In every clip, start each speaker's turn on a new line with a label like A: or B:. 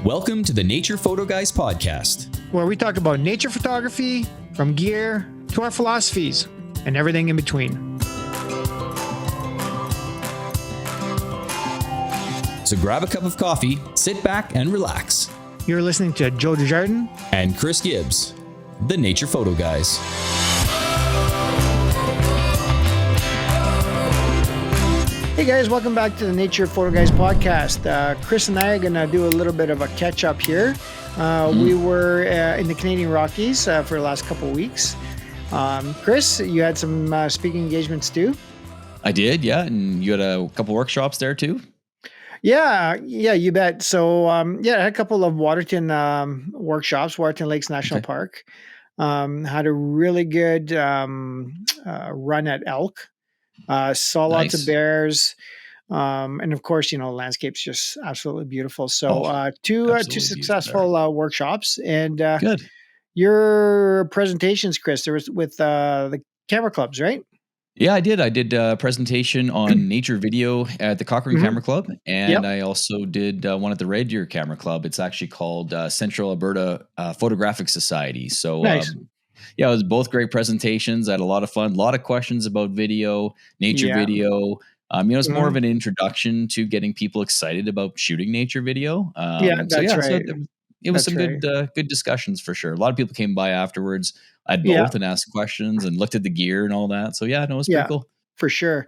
A: Welcome to the Nature Photo Guys podcast,
B: where we talk about nature photography, from gear to our philosophies and everything in between.
A: So grab a cup of coffee, sit back and relax.
B: You're listening to Joe Desjardins
A: and Chris Gibbs, the Nature Photo Guys.
B: Hey guys, welcome back to the Nature Photo Guys podcast. Chris and I are going to do a little bit of a catch up here. We were in the Canadian Rockies for the last couple of weeks. Chris, you had some speaking engagements too?
C: I did, yeah. And you had a couple workshops there too?
B: Yeah, you bet. So, I had a couple of Waterton workshops, Waterton Lakes National Park. Had a really good run at elk. Saw lots of bears. And of course, landscape's just absolutely beautiful. So, two successful workshops. And
C: good.
B: Your presentations, Chris, there was with the camera clubs, right?
C: Yeah, I did. I did a presentation on nature video at the Cochrane Camera Club, and I also did one at the Red Deer Camera Club. It's actually called Central Alberta Photographic Society. So,
B: nice.
C: it was both great presentations. I had a lot of fun, a lot of questions about video, nature video. It's more of an introduction to getting people excited about shooting nature video.
B: Right.
C: So it was some good discussions for sure. A lot of people came by afterwards. I had both and asked questions and looked at the gear and all that. So it was pretty cool.
B: For sure.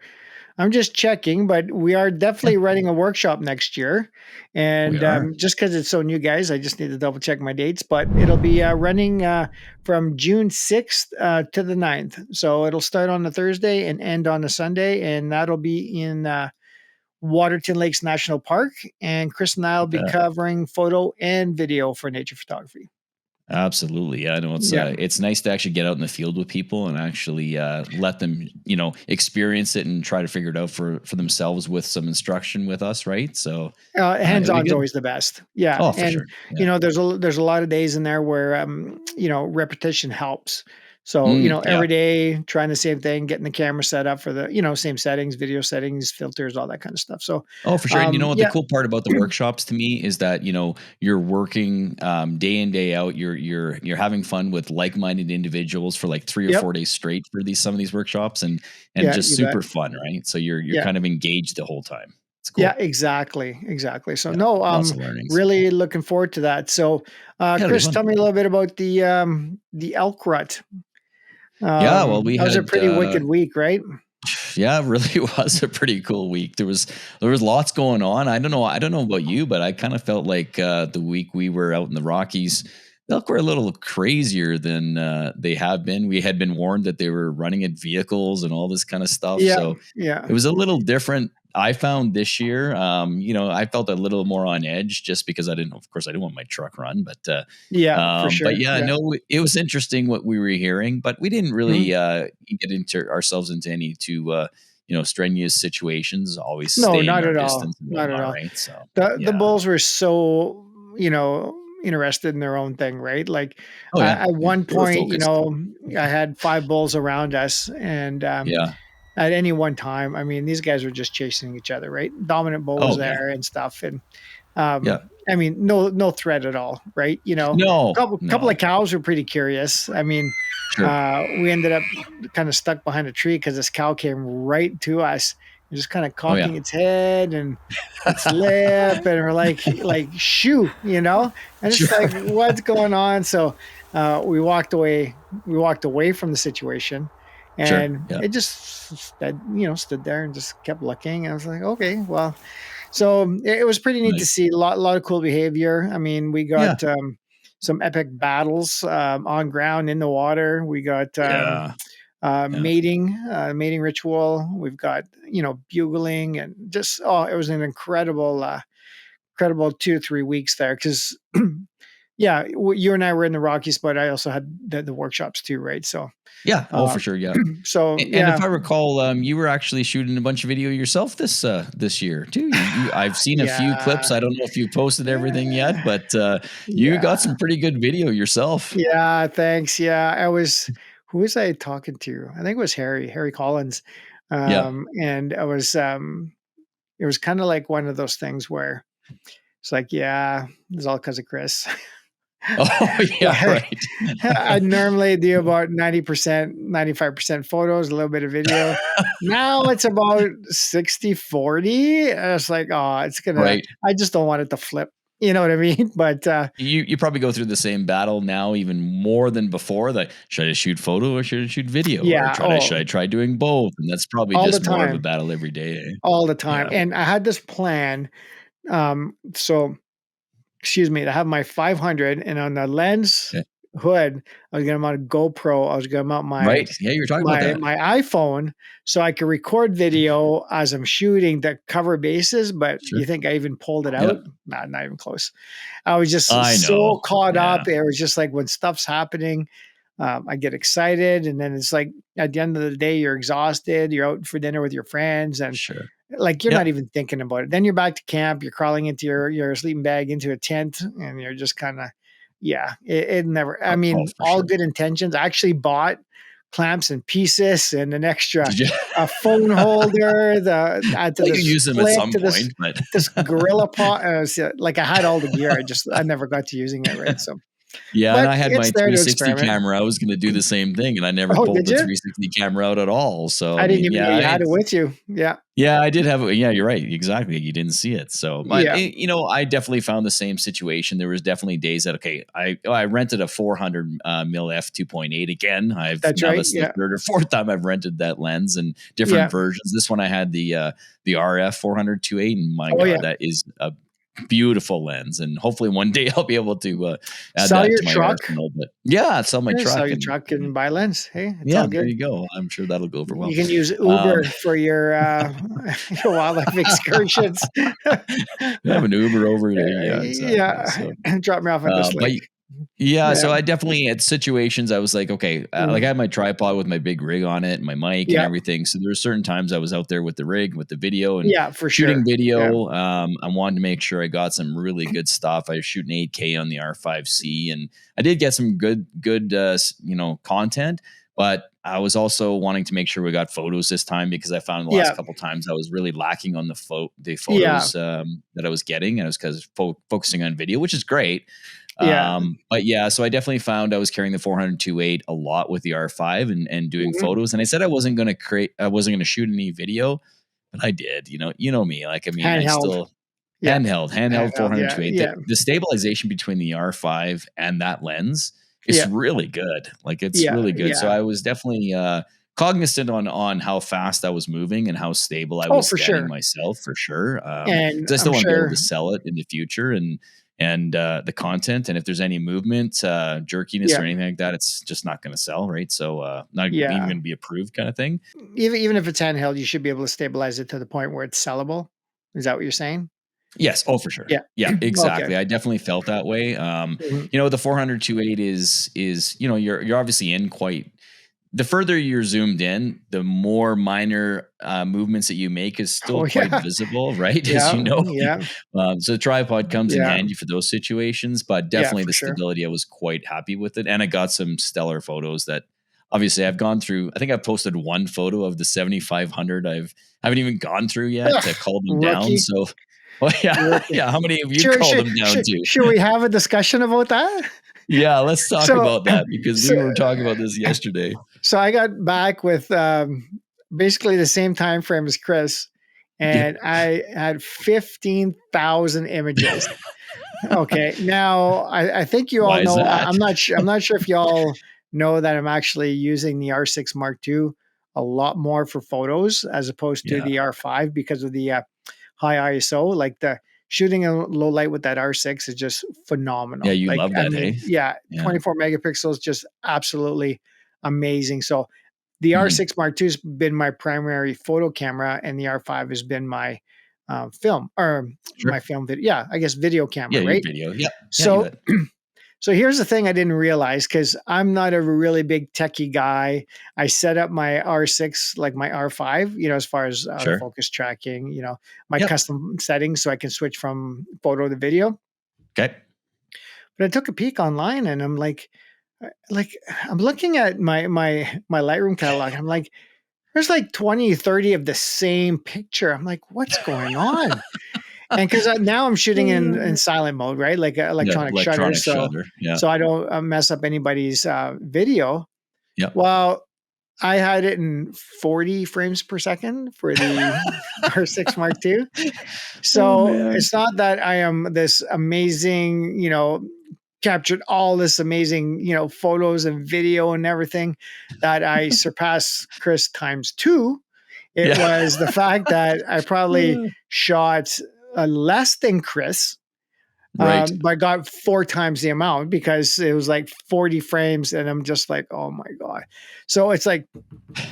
B: I'm just checking, but we are definitely running a workshop next year. And just because it's so new, guys, I just need to double check my dates. But it'll be running from June 6th to the 9th. So it'll start on a Thursday and end on a Sunday. And that'll be in Waterton Lakes National Park. And Chris and I will be covering photo and video for nature photography.
C: Absolutely. Yeah, I know it's nice to actually get out in the field with people and actually let them, experience it and try to figure it out for themselves with some instruction with us. Right. So
B: hands-on is always the best. Yeah.
C: Oh, for sure. Yeah.
B: There's a lot of days in there where, repetition helps. So, every day trying the same thing, getting the camera set up for the, same settings, video settings, filters, all that kind of stuff. So,
C: for sure. And the cool part about the workshops to me is that, you're working day in, day out. You're having fun with like-minded individuals for like 3 or 4 days straight for some of these workshops and just super fun. Right. So you're kind of engaged the whole time. It's cool.
B: Yeah, exactly. So really looking forward to that. So, Chris, tell me a little bit about the elk rut.
C: That
B: was a pretty wicked week, right?
C: Yeah, it really was a pretty cool week. There was lots going on. I don't know about you, but I kind of felt like the week we were out in the Rockies, the elk were a little crazier than they have been. We had been warned that they were running at vehicles and all this kind of stuff. So it was a little different. I found this year, I felt a little more on edge just because I didn't want my truck run, but
B: for sure.
C: But no, it was interesting what we were hearing, but we didn't really get into ourselves into any too strenuous situations. Always
B: not at all.
C: Right? So
B: the bulls were so interested in their own thing, right? Like at one point, I had 5 bulls around us, and at any one time, I mean, these guys were just chasing each other, right? Dominant bull was there and stuff. And, I mean, no threat at all, right? A couple of cows were pretty curious. I mean, we ended up kind of stuck behind a tree because this cow came right to us, just kind of cocking its head and its lip. And we're like, shoo, and it's like, what's going on? So, we walked away from the situation. And it just, stood there and just kept looking. And I was like, okay, well, so it was pretty neat to see a lot of cool behavior. I mean, we got some epic battles on ground, in the water. We got mating ritual. We've got, bugling and just, it was an incredible 2 or 3 weeks there. Cause you and I were in the Rockies, but I also had the workshops too, right? So
C: for sure, yeah.
B: So
C: and if I recall, you were actually shooting a bunch of video yourself this year too. I've seen a few clips. I don't know if you posted everything yet, but you got some pretty good video yourself.
B: Yeah, thanks. Yeah, who was I talking to? I think it was Harry Collins. And it was kind of like one of those things where It's like, yeah, it's all because of Chris.
C: Oh, yeah, right.
B: I normally do about 90%, 95% photos, a little bit of video. Now it's about 60-40. And it's like, oh, it's going to, I just don't want it to flip. You know what I mean? But
C: you probably go through the same battle now, even more than before. Like, should I shoot photo or should I shoot video?
B: Yeah.
C: Or should I try doing both? And that's probably just more of a battle every day. Eh?
B: All the time. Yeah. And I had this plan. Excuse me, to have my 500, and on the lens hood, I was going to mount a GoPro. I was going to mount my
C: Yeah, you were talking about that.
B: My iPhone, so I could record video as I'm shooting to cover bases. But you think I even pulled it out? Not even close. I was just so caught up. It was just like when stuff's happening, I get excited, and then it's like at the end of the day, you're exhausted. You're out for dinner with your friends, and like you're not even thinking about it. Then you're back to camp. You're crawling into your sleeping bag into a tent, and you're just kind of, it never. I mean, all good intentions. I actually bought clamps and pieces and an extra a phone holder.
C: You use them at some point, but
B: this gorilla pot. Like I had all the gear. I never got to using it. Right, so.
C: Yeah, and I had my 360 camera. I was going to do the same thing, and I never pulled the 360 camera out at all. So
B: I didn't even know you had it with you. Yeah.
C: Yeah, I did have it. Yeah, you're right. Exactly. You didn't see it. So, but I definitely found the same situation. There was definitely days that, I rented a 400 mil f2.8 again. That's the third or fourth time I've rented that lens and different versions. This one I had the RF 400-2.8, and my God, that is a beautiful lens, and hopefully one day I'll be able to add
B: sell
C: that
B: your
C: to my
B: truck.
C: arsenal. But sell my truck.
B: Sell your truck and buy lens. Hey, it's all good.
C: There you go. I'm sure that'll go over well.
B: You can use Uber for your wildlife excursions.
C: Have an Uber over there. Yeah, exactly.
B: So, drop me off at this lake.
C: So I definitely had situations I was like, okay, like I had my tripod with my big rig on it and my mic and everything. So there were certain times I was out there with the rig, with the video and
B: for
C: shooting video. I wanted to make sure I got some really good stuff. I was shooting 8K on the R5C, and I did get some good content, but I was also wanting to make sure we got photos this time, because I found the last couple times I was really lacking on the photos that I was getting. And it was because focusing on video, which is great. So I definitely found I was carrying the 400-2.8 a lot with the R5 and doing photos. And I said I wasn't going to shoot any video, but I did. You know me. Like, I mean, handheld. I still handheld 400-2.8. The stabilization between the R5 and that lens is really good. Like, it's really good. So I was definitely cognizant on how fast I was moving and how stable I was getting myself, for sure. And I still want to be able to sell it in the future, and the content, and if there's any movement, jerkiness or anything like that, it's just not going to sell, right? So not even going to be approved, kind of thing.
B: Even if it's handheld, you should be able to stabilize it to the point where it's sellable. Is that what you're saying?
C: Yes. Oh, for sure. Yeah, exactly. Okay. I definitely felt that way. The 400-2.8 is you're obviously in quite. The further you're zoomed in, the more minor movements that you make is still quite visible, right? As you know. So the tripod comes in handy for those situations, but definitely the stability, I was quite happy with it. And I got some stellar photos that obviously I've gone through. I think I've posted one photo of the 7500 I haven't even gone through yet to cull them down. So, how many of you culled them down to?
B: Should we have a discussion about that?
C: Yeah, let's talk about that, because we were talking about this yesterday.
B: So I got back with basically the same time frame as Chris, and I had 15,000 images. Okay, now I think you all know. I'm not sure if y'all know that I'm actually using the R6 Mark II a lot more for photos as opposed to the R5 because of the high ISO. Like the shooting in low light with that R6 is just phenomenal.
C: Yeah, you love that, I mean,
B: 24 megapixels, just absolutely amazing. So the R6 Mark II has been my primary photo camera, and the R5 has been my film my film video. Yeah, I guess video camera, right?
C: Video. Yeah.
B: So, so here's the thing I didn't realize, because I'm not a really big techie guy. I set up my R6 like my R5, as far as focus tracking, my custom settings, so I can switch from photo to video.
C: Okay.
B: But I took a peek online, and I'm like I'm looking at my Lightroom catalog. I'm like, there's like 20, 30 of the same picture. I'm like, what's going on? And because now I'm shooting in silent mode, right? Like electronic shutter. So I don't mess up anybody's video.
C: Yeah.
B: Well, I had it in 40 frames per second for the R6 Mark II. So it's not that I am this amazing, captured all this amazing, photos and video and everything that I surpass Chris times 2. It was the fact that I probably shot less than Chris,
C: right.
B: but got 4 times the amount because it was like 40 frames, and I'm just like, oh my God. So it's like,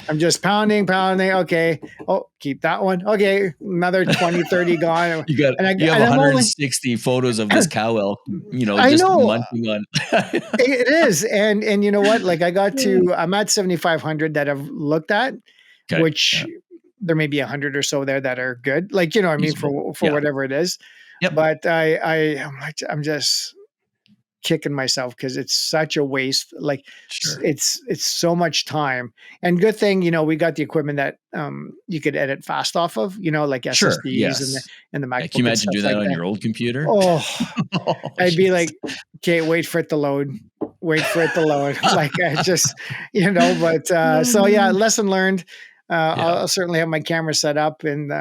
B: I'm just pounding. Okay. Oh, keep that one. Okay. Another 20, 30 gone.
C: You have 160 photos of this cow elk, just munching on.
B: It is. And you know what? Like I'm at 7,500 that I've looked at, which there may be 100 or so there that are good. Like, you know what I mean? For whatever it is.
C: Yep.
B: But I'm just kicking myself because it's such a waste. Like it's so much time. And good thing, we got the equipment that you could edit fast off of, like SSDs and the MacBook.
C: Can you imagine doing that on your old computer?
B: Oh, I'd be like, okay, wait for it to load. Like I just, but so yeah, lesson learned. I'll certainly have my camera set up and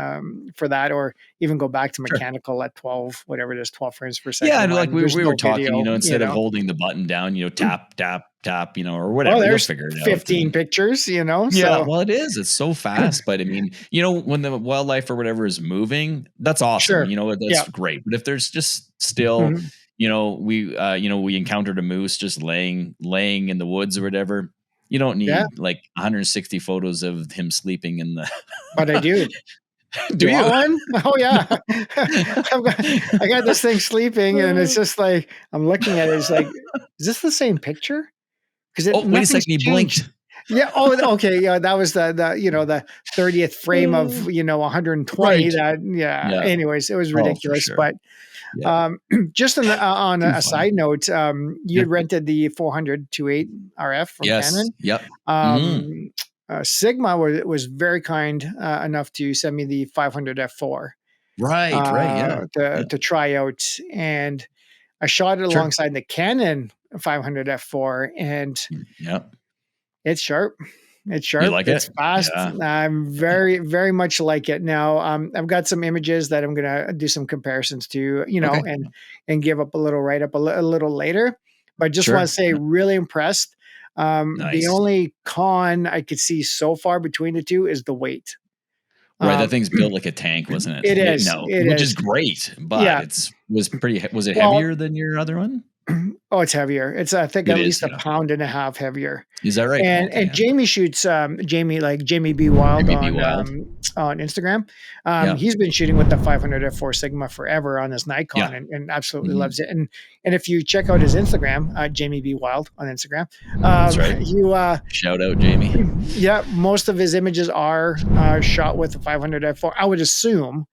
B: for that, or even go back to mechanical at 12, whatever it is, 12 frames per second.
C: Yeah, and like we were talking, instead of holding the button down, tap, or whatever.
B: Oh, there's
C: figure it
B: 15 pictures,
C: Yeah,
B: so.
C: well, it is. It's so fast, but I mean, when the wildlife or whatever is moving, that's awesome.
B: Sure.
C: That's great. But if there's just still, we encountered a moose just laying in the woods or whatever. You don't need like 160 photos of him sleeping in the.
B: But I do.
C: Do you?
B: One? Oh yeah. I got this thing sleeping, and it's just like I'm looking at it. It's like, is this the same picture? Because
C: wait a second, he blinked.
B: Yeah. Oh, okay. Yeah, that was the 30th frame of 120. Right. That Anyways, it was ridiculous,
C: sure.
B: But. Yeah. Just on a side note, you had rented the 400-2.8 RF from Canon.
C: Yep.
B: Sigma was very kind enough to send me the 500 f4.
C: Right.
B: To try out, and I shot it alongside the Canon 500 f4, and it's sharp. It's sharp.
C: You like
B: it's
C: it?
B: Fast.
C: Yeah.
B: I'm very, very much like it now. I've got some images that I'm going to do some comparisons to, and give up a little write up a little later. But just want to say, really impressed.
C: Nice.
B: The only con I could see so far between the two is the weight.
C: Right, that thing's built like a tank, wasn't it?
B: It is.
C: Which is great, but was it heavier than your other one?
B: Oh, it's heavier. It's I think at least a pound and a half heavier.
C: Is that right?
B: And Jamie shoots Jamie B. Wild on Instagram. He's been shooting with the 500 f4 Sigma forever on his Nikon and absolutely loves it. And if you check out his Instagram, Jamie B. Wild on Instagram,
C: that's right.
B: You
C: shout out Jamie.
B: Yeah, most of his images are shot with the 500 f4. I would assume.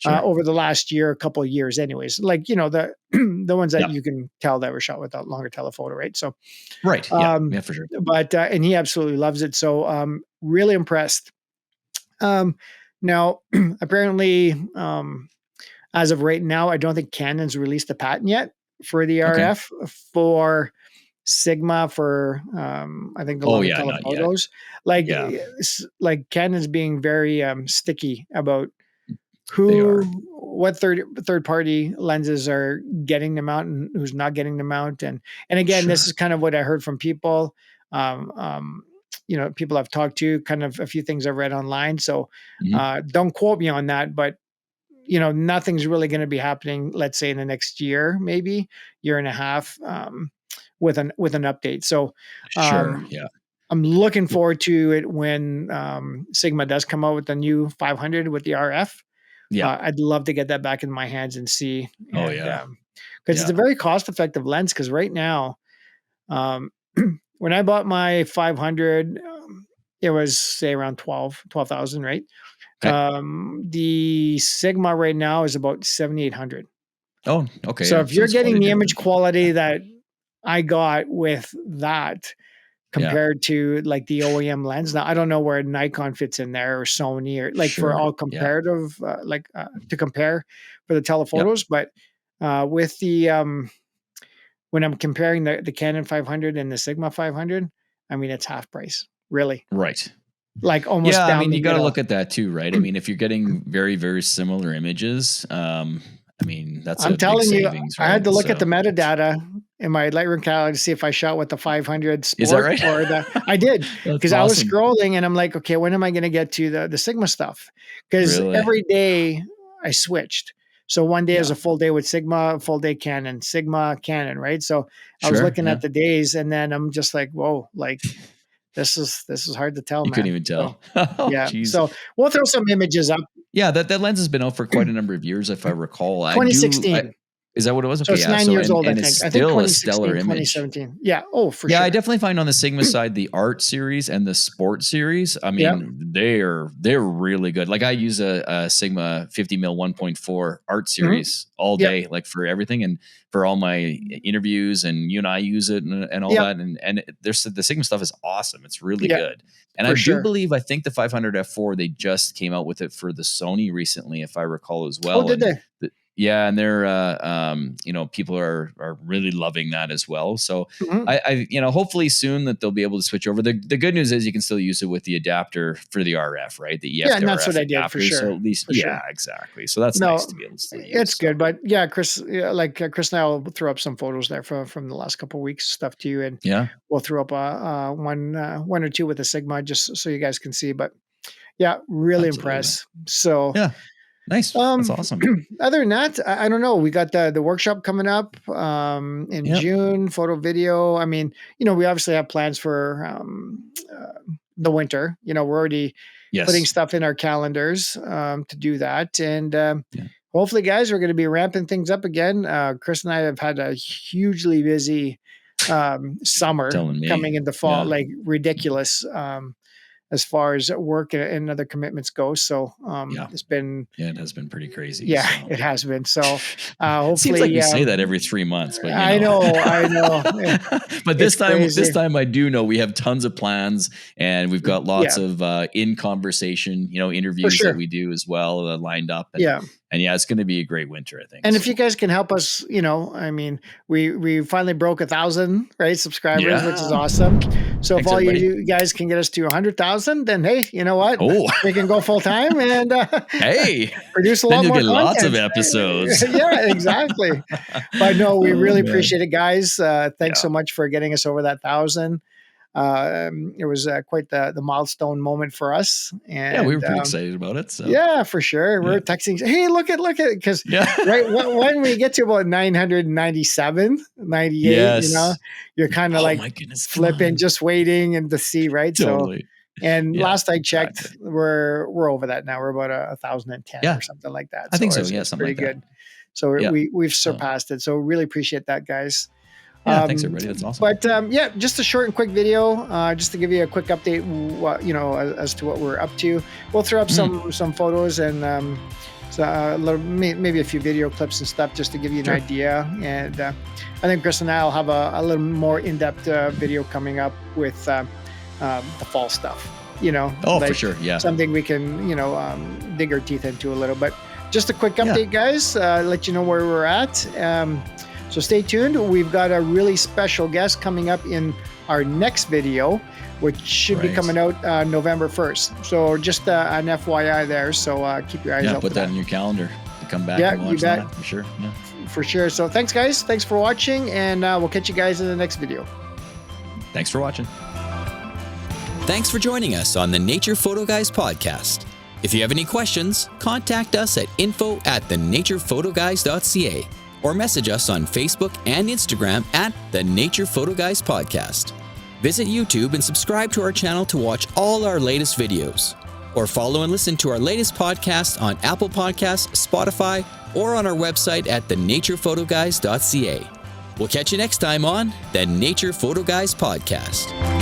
B: Over the last couple of years, anyways, like the ones that you can tell that were shot with a longer telephoto, right? So,
C: right, yeah, for sure.
B: But and he absolutely loves it. So, really impressed. Now, apparently, as of right now, I don't think Canon's released a patent yet for the RF for Sigma for I think the longer telephotos. Like Canon's being very sticky about what third party lenses are getting them out and who's not getting them out. And again, this is kind of what I heard from people, people I've talked to, kind of a few things I've read online. So don't quote me on that, but nothing's really going to be happening, let's say in the next year, maybe year and a half, with an update. So, I'm looking forward to it when Sigma does come out with the new 500 with the RF. Yeah, I'd love to get that back in my hands and see. Because it's a very cost-effective lens. Because right now, when I bought my 500, it was say around 12,000, right? Okay. The Sigma right now is about 7,800.
C: Oh, okay.
B: So if you're getting the image quality that I got with that, compared to like the OEM lens. Now I don't know where Nikon fits in there or Sony or like for all comparative, to compare for the telephotos, but with the when I'm comparing the Canon 500 and the Sigma 500, I mean it's half price, really.
C: Right.
B: Like almost down
C: I mean,
B: the
C: you got to
B: middle.
C: look at that too, right? I mean, if you're getting very, very similar images, I mean, that's
B: I'm telling you,
C: savings, right?
B: I had to look at the metadata in my Lightroom catalog to see if I shot with the 500 Sport.
C: Is that right?
B: Or I did, because
C: awesome.
B: I was scrolling and I'm like, okay, when am I going to get to the Sigma stuff? Because every day I switched. So one day is a full day with Sigma, full day Canon, Sigma, Canon, right? So I was looking at the days, and then I'm just like, whoa, like this is hard to tell,
C: you
B: man.
C: couldn't even tell.
B: So, yeah. Geez. So we'll throw some images up.
C: Yeah, that lens has been out for quite a number of years, if I recall.
B: 2016.
C: Is that what it was? Okay,
B: so it's 9 years old, I think.
C: It's
B: I think
C: still a stellar image.
B: 2017. Yeah. Oh, for sure.
C: Yeah, I definitely find on the Sigma side, the art series and the sport series, I mean, they're really good. Like I use a Sigma 50mm 1.4 art series all day, like for everything and for all my interviews, and you and I use it and all that. And there's the Sigma stuff is awesome. It's really good. And I do believe, I think the 500 f4, they just came out with it for the Sony recently, if I recall as well.
B: Oh, did they?
C: Yeah, and they're people are really loving that as well. So I hopefully soon that they'll be able to switch over. The good news is you can still use it with the adapter for the RF, right? The EF
B: and that's
C: RF
B: what I did for sure.
C: So at least exactly. So that's nice to be able to still use.
B: It's good, but yeah, Chris, Chris and I will throw up some photos there from the last couple of weeks stuff to you, and we'll throw up one or two with a Sigma just so you guys can see. But yeah, really impressed. So
C: nice. That's awesome.
B: Other than that, I don't know. We got the workshop coming up in June, photo video. I mean, we obviously have plans for the winter. We're already putting stuff in our calendars to do that. And hopefully, guys, we're going to be ramping things up again. Chris and I have had a hugely busy summer coming into fall, like ridiculous. As far as work and other commitments go. So it's been...
C: Yeah, it has been pretty crazy.
B: Yeah, it has been. So hopefully...
C: It seems like you say that every 3 months. But
B: I know.
C: But this time I do know we have tons of plans, and we've got lots of in conversation, interviews that we do as well lined up. And it's going to be a great winter, I think.
B: And if you guys can help us, I mean, we finally broke 1,000 subscribers, which is awesome. So if all you guys can get us to 100,000, then hey, you know what? We can go full time and produce a lot more content.
C: Lots of episodes.
B: Yeah, exactly. But no, we really appreciate it, guys. Thanks so much for getting us over that 1,000. It was quite the milestone moment for us. And
C: we were pretty excited about it. So.
B: Yeah, for sure. We're texting, hey, look at it. Because when we get to about 997, 98, you're kind of flipping, just waiting and to see, right?
C: Totally.
B: So, and last I checked, we're over that now. We're about 1,010 or something like that.
C: I think so. Yeah, something
B: pretty
C: like
B: good. So we've surpassed it. So really appreciate that, guys.
C: Thanks everybody. That's awesome.
B: But just a short and quick video, just to give you a quick update, as to what we're up to. We'll throw up some photos and maybe a few video clips and stuff just to give you an idea. And I think Chris and I will have a little more in-depth video coming up with the fall stuff.
C: For sure. Yeah.
B: Something we can dig our teeth into a little. But just a quick update, guys. Let you know where we're at. So stay tuned. We've got a really special guest coming up in our next video, which should be coming out November 1st. So just an FYI there. So keep your eyes out.
C: Put that in your calendar to come back and watch that for sure. Yeah.
B: For sure. So thanks, guys. Thanks for watching, and we'll catch you guys in the next video.
C: Thanks for watching.
A: Thanks for joining us on the Nature Photo Guys podcast. If you have any questions, contact us at info@thenaturePhotoGuys.ca. or message us on Facebook and Instagram at the Nature Photo Guys Podcast. Visit YouTube and subscribe to our channel to watch all our latest videos. Or follow and listen to our latest podcast on Apple Podcasts, Spotify, or on our website at thenaturePhotoGuys.ca. We'll catch you next time on the Nature Photo Guys Podcast.